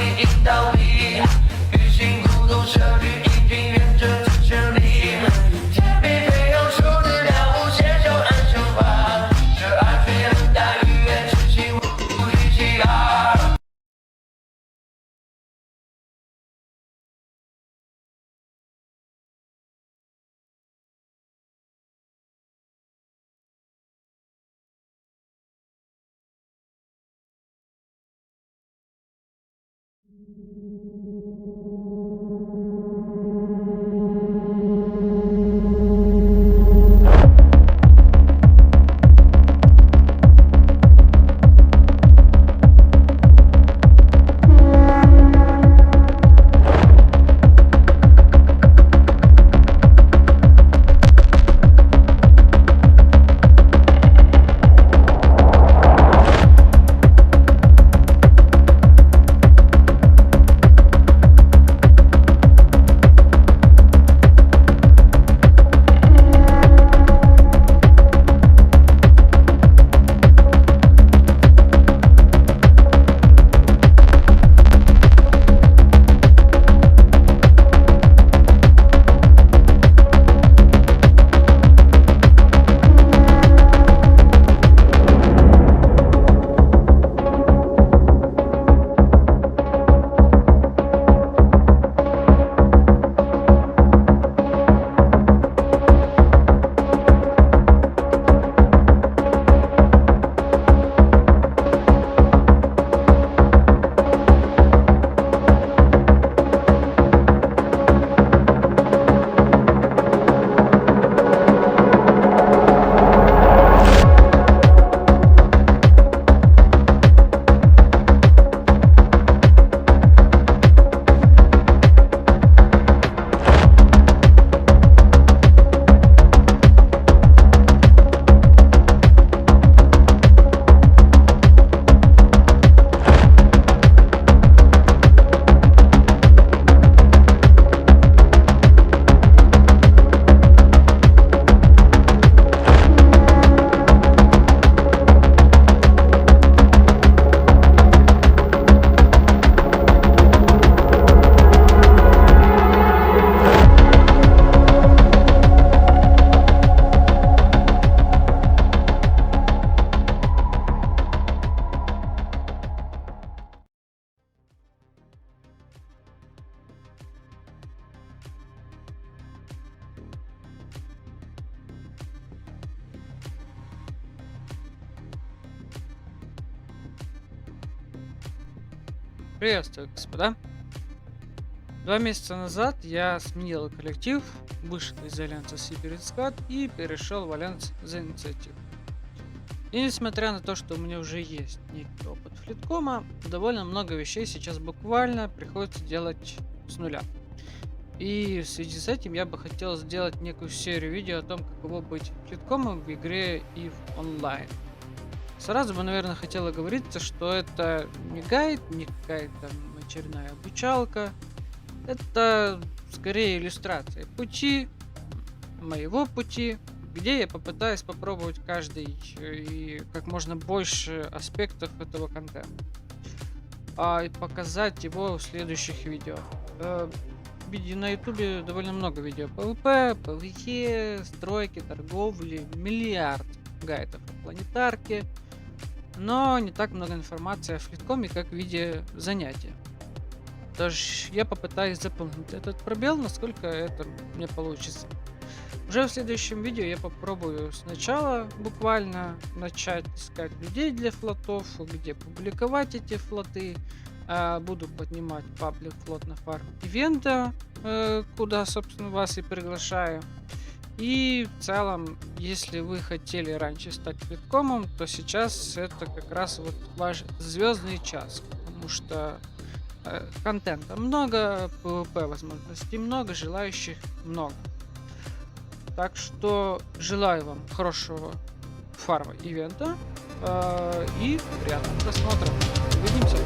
你引导你，与辛苦都舍去，一定沿着这千里。天边没有数字了无牵手安生花，这爱虽然大雨也痴心无力气啊。Приветствую, господа. 2 месяца назад я сменил коллектив, вышел из альянса Сибирскат и перешел в альянс The Initiative. И несмотря на то, что у меня уже есть некий опыт флиткома, довольно много вещей сейчас буквально приходится делать с нуля. И в связи с этим я бы хотел сделать некую серию видео о том, каково быть флиткомом в игре и в онлайн. Сразу бы, наверное, хотел оговориться, что это не гайд, не какая-то очередная обучалка. Это скорее иллюстрация пути, моего пути, где я попытаюсь попробовать каждый и как можно больше аспектов этого контента. И показать его в следующих видео. На ютубе довольно много видео PvP, PvE, стройки, торговли, миллиард гайдов о планетарке. Но не так много информации о флиткоме, как в виде занятия. Тоже я попытаюсь заполнить этот пробел, насколько это мне получится. Уже в следующем видео я попробую сначала буквально начать искать людей для флотов, где публиковать эти флоты. Буду поднимать паблик флот на фарм ивента, куда, собственно, вас и приглашаю. И в целом, если вы хотели раньше стать флиткомом, то сейчас это как раз вот ваш звездный час, потому что контента много, PvP возможностей много, желающих много. Так что желаю вам хорошего фарма ивента и приятного просмотра. Увидимся.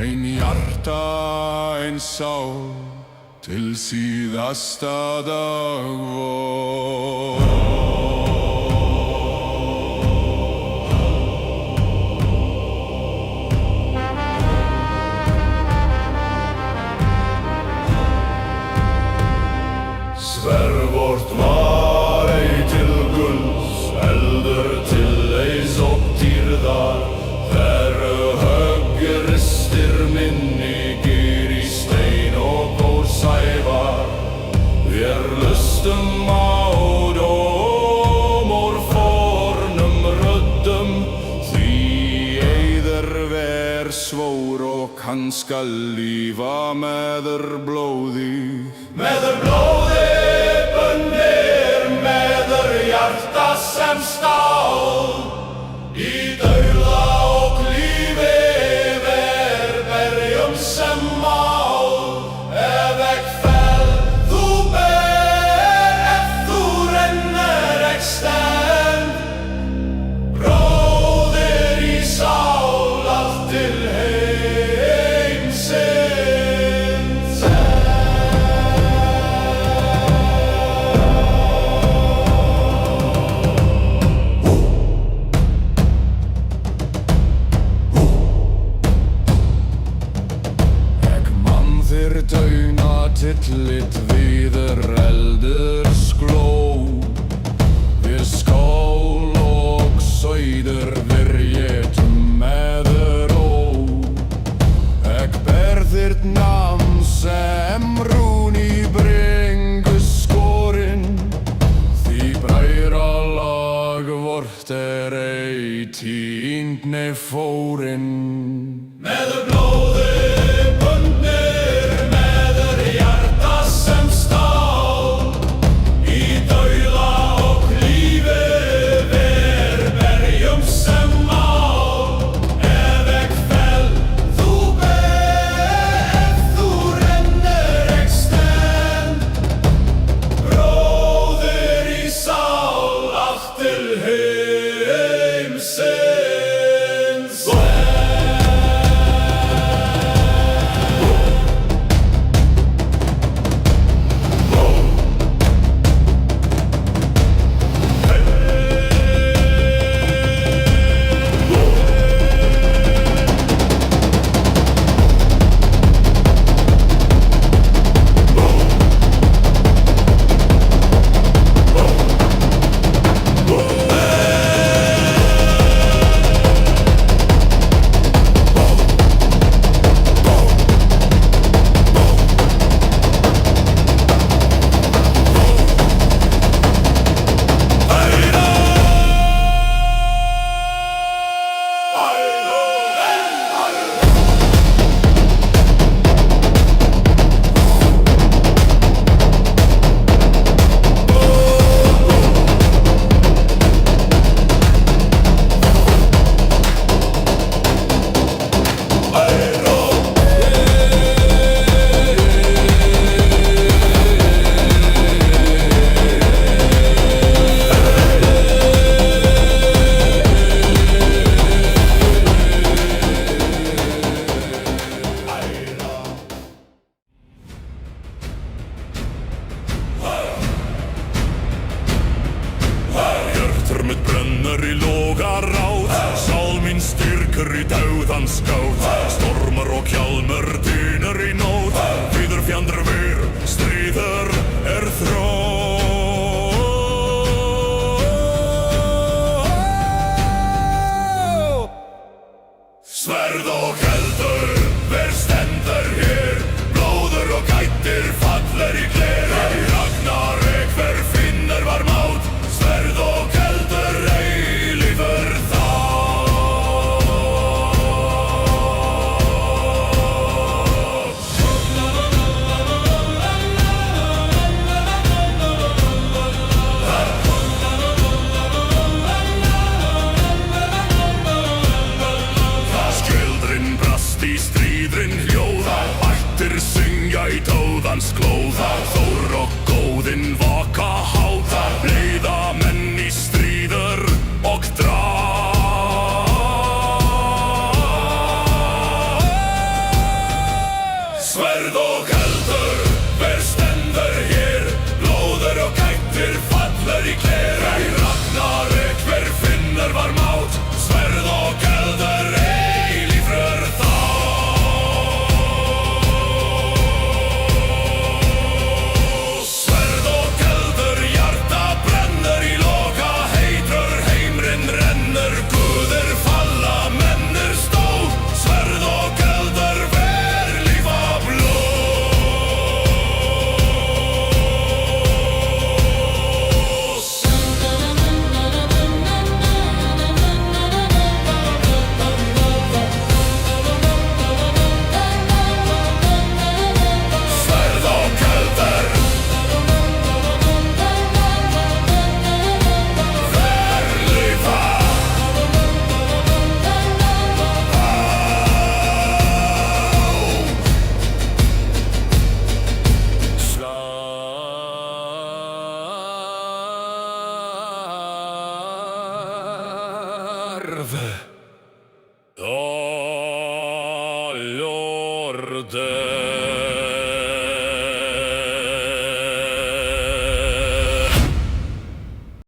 ein hjarta, ein sál til síðasta dag vor. Sverð vort var ei til gulls, heldur til ei sóttýrðar. Þeru höggristir minni gir í stein og góðsævar. Vér lustum á dóm úr fornum röddum, því eiður ver svór og hann skal lífa meður blóði. Meður blóði bundnir, meður hjarta sem stál. Í dauða og lífi ver berjum sem mál. Ef ek fell, þú ber, ef þú rennir ek stend. Bróðir í sál, allt til heimsins. Dauna tillit viður eldur skló. Við skál og sauður virjetum meður ó. Ek ber þirt namn sem rún í bringu skorin, því bræra lag vort ei týnd nei fórin. Meður blóði í dauðans skát. Stormar og hjálmur dynur í nót. Hvíður fjandr vir, stríður þró. Sverð og eldur, hver stendur hér? Blóður og gættir fallir í gler. Ragnarök hver finnur var mát. Sverð og eldur eilífur þá. Skjöldrin brast í All'orde